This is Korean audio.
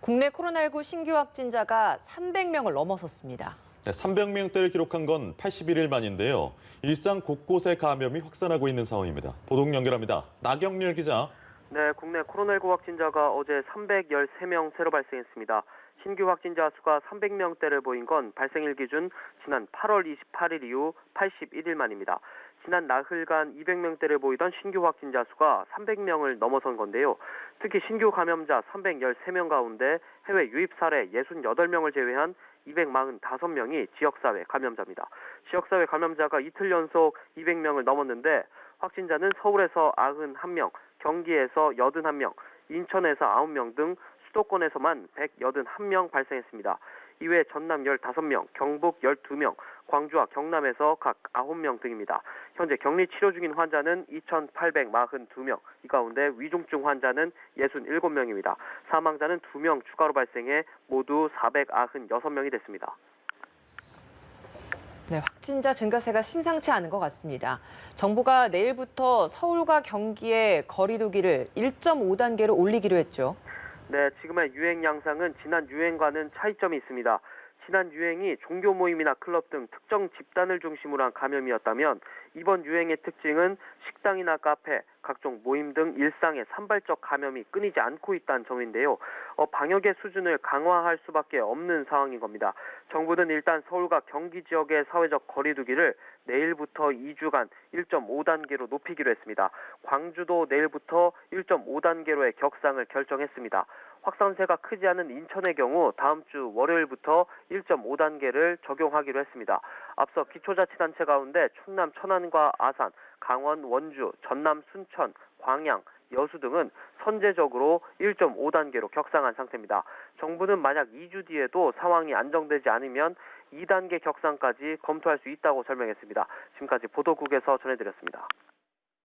국내 코로나19 신규 확진자가 300명을 넘어섰습니다. 네, 300명대를 기록한 건 81일 만인데요. 일상 곳곳에 감염이 확산하고 있는 상황입니다. 보도 연결합니다. 나경렬 기자. 네, 국내 코로나19 확진자가 어제 313명 새로 발생했습니다. 신규 확진자 수가 300명대를 보인 건 발생일 기준 지난 8월 28일 이후 81일 만입니다. 지난 나흘간 200명대를 보이던 신규 확진자 수가 300명을 넘어선 건데요. 특히 신규 감염자 313명 가운데 해외 유입 사례 68명을 제외한 245명이 지역사회 감염자입니다. 지역사회 감염자가 이틀 연속 200명을 넘었는데 확진자는 서울에서 91명, 경기에서 81명, 인천에서 9명 등 수도권에서만 181명 발생했습니다. 이외 전남 15명, 경북 12명, 광주와 경남에서 각 9명 등입니다. 현재 격리 치료 중인 환자는 2,842명, 이 가운데 위중증 환자는 67명입니다. 사망자는 2명 추가로 발생해 모두 496명이 됐습니다. 네, 확진자 증가세가 심상치 않은 것 같습니다. 정부가 내일부터 서울과 경기의 거리 두기를 1.5단계로 올리기로 했죠. 네, 지금의 유행 양상은 지난 유행과는 차이점이 있습니다. 지난 유행이 종교 모임이나 클럽 등 특정 집단을 중심으로 한 감염이었다면 이번 유행의 특징은 식당이나 카페, 각종 모임 등 일상의 산발적 감염이 끊이지 않고 있다는 점인데요. 방역의 수준을 강화할 수밖에 없는 상황인 겁니다. 정부는 일단 서울과 경기 지역의 사회적 거리 두기를 내일부터 2주간 1.5단계로 높이기로 했습니다. 광주도 내일부터 1.5단계로의 격상을 결정했습니다. 확산세가 크지 않은 인천의 경우 다음 주 월요일부터 1.5단계를 적용하기로 했습니다. 앞서 기초자치단체 가운데 충남 천안과 아산, 강원, 원주, 전남, 순천, 광양, 여수 등은 선제적으로 1.5단계로 격상한 상태입니다. 정부는 만약 2주 뒤에도 상황이 안정되지 않으면 2단계 격상까지 검토할 수 있다고 설명했습니다. 지금까지 보도국에서 전해드렸습니다.